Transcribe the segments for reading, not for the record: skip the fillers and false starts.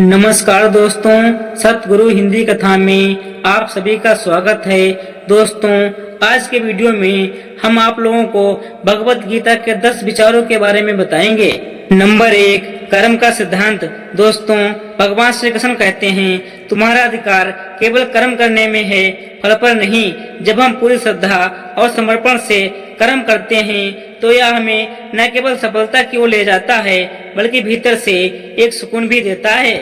नमस्कार दोस्तों, सतगुरु हिंदी कथा में आप सभी का स्वागत है। दोस्तों, आज के वीडियो में हम आप लोगों को भगवत गीता के 10 विचारों के बारे में बताएंगे। नंबर 1, कर्म का सिद्धांत। दोस्तों, भगवान श्री कृष्ण कहते हैं, तुम्हारा अधिकार केवल कर्म करने में है, फल पर नहीं। जब हम पूरी श्रद्धा और समर्पण से कर्म करते हैं तो यह हमें न केवल सफलता की ओर ले जाता है बल्कि भीतर से एक सुकून भी देता है।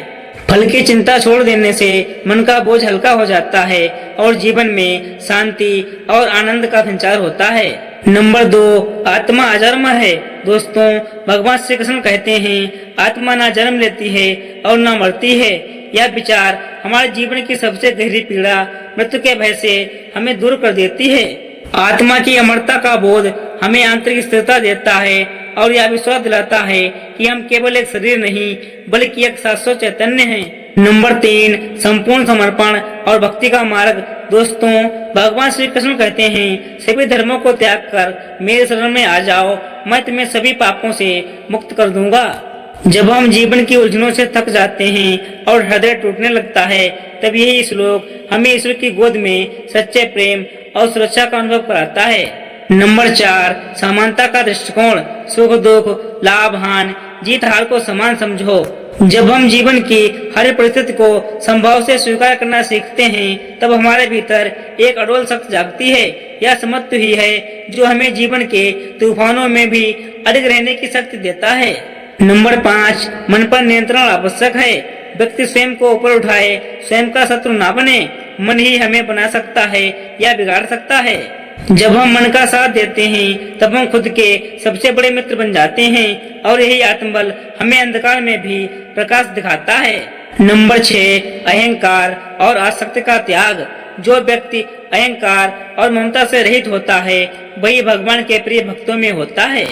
फल की चिंता छोड़ देने से मन का बोझ हल्का हो जाता है और जीवन में शांति और आनंद का संचार होता है। नंबर 2, आत्मा अजन्मा है। दोस्तों, भगवान श्री कृष्ण कहते हैं, आत्मा ना जन्म लेती है और ना मरती है। यह विचार हमारे जीवन की सबसे गहरी पीड़ा, मृत्यु के भय से हमें दूर कर देती है। आत्मा की अमरता का बोध हमें आंतरिक स्थिरता देता है और यह विश्वास दिलाता है कि हम केवल एक शरीर नहीं बल्कि एक शाश्वत चैतन्य हैं। नंबर 3, संपूर्ण समर्पण और भक्ति का मार्ग। दोस्तों, भगवान श्री कृष्ण कहते हैं, सभी धर्मों को त्याग कर मेरे शरण में आ जाओ, मैं तुम्हें सभी पापों से मुक्त कर दूंगा। जब हम जीवन की उलझनों से थक जाते हैं और हृदय टूटने लगता है, तब यही श्लोक हमें ईश्वर की गोद में सच्चे प्रेम और सुरक्षा का अनुभव कराता है। नंबर 4, समानता का दृष्टिकोण। सुख दुख, लाभ हानि, जीत हार को समान समझो। जब हम जीवन की हर परिस्थिति को संभाव से स्वीकार करना सीखते हैं, तब हमारे भीतर एक अडोल शक्ति जागती है। यह समझ ही है जो हमें जीवन के तूफानों में भी अडिग रहने की शक्ति देता है। नंबर 5, मन पर नियंत्रण आवश्यक है। व्यक्ति स्वयं को ऊपर उठाए, स्वयं का शत्रु ना बने। मन ही हमें बना सकता है या बिगाड़ सकता है। जब हम मन का साथ देते हैं, तब हम खुद के सबसे बड़े मित्र बन जाते हैं और यही आत्मबल हमें अंधकार में भी प्रकाश दिखाता है। नंबर 6, अहंकार और आसक्ति का त्याग। जो व्यक्ति अहंकार और ममता से रहित होता है, वही भगवान के प्रिय भक्तों में होता है।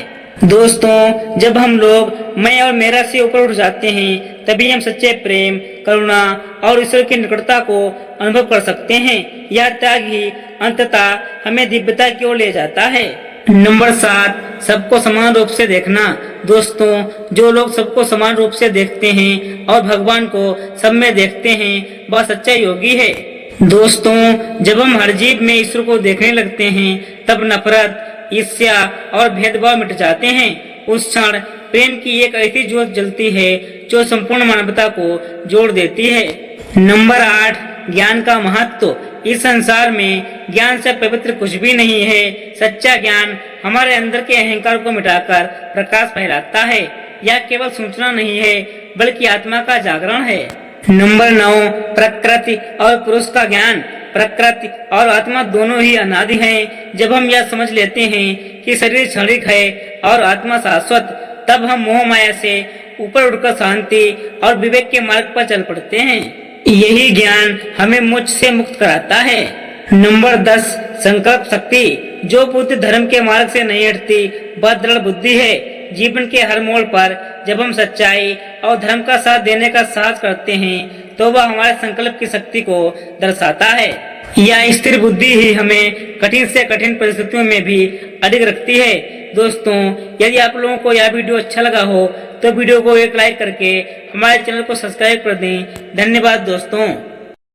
दोस्तों, जब हम लोग मैं और मेरा से ऊपर उठ जाते हैं, तभी हम सच्चे प्रेम, करुणा और ईश्वर की निकटता को अनुभव कर सकते हैं। यह त्याग ही अंततः हमें दिव्यता की ओर ले जाता है। नंबर 7, सबको समान रूप से देखना। दोस्तों, जो लोग सबको समान रूप से देखते हैं और भगवान को सब में देखते हैं, वह सच्चा योगी है। दोस्तों, जब हम हर जीव में ईश्वर को देखने लगते हैं, तब नफरत, ईर्ष्या और भेदभाव मिट जाते हैं। उस क्षण प्रेम की एक ऐसी ज्योत जलती है जो संपूर्ण मानवता को जोड़ देती है। नंबर 8, ज्ञान का महत्व। इस संसार में ज्ञान से पवित्र कुछ भी नहीं है। सच्चा ज्ञान हमारे अंदर के अहंकार को मिटाकर प्रकाश फैलाता है। यह केवल सूचना नहीं है बल्कि आत्मा का जागरण है। नंबर 9, प्रकृति और पुरुष का ज्ञान। प्रकृति और आत्मा दोनों ही अनादि हैं। जब हम यह समझ लेते हैं कि शरीर क्षणिक है और आत्मा शाश्वत, तब हम मोह माया से ऊपर उठकर शांति और विवेक के मार्ग पर चल पड़ते हैं। यही ज्ञान हमें मोक्ष से मुक्त कराता है। नंबर 10, संकल्प शक्ति। जो बुद्धि धर्म के मार्ग से नहीं हटती, वह दृढ़ बुद्धि है। जीवन के हर मोड़ पर जब हम सच्चाई और धर्म का साथ देने का साहस करते हैं, तो वह हमारे संकल्प की शक्ति को दर्शाता है। यह स्थिर बुद्धि ही हमें कठिन से कठिन परिस्थितियों में भी अडिग रखती है। दोस्तों, यदि आप लोगों को यह वीडियो अच्छा लगा हो तो वीडियो को एक लाइक करके हमारे चैनल को सब्सक्राइब कर दें। धन्यवाद दोस्तों।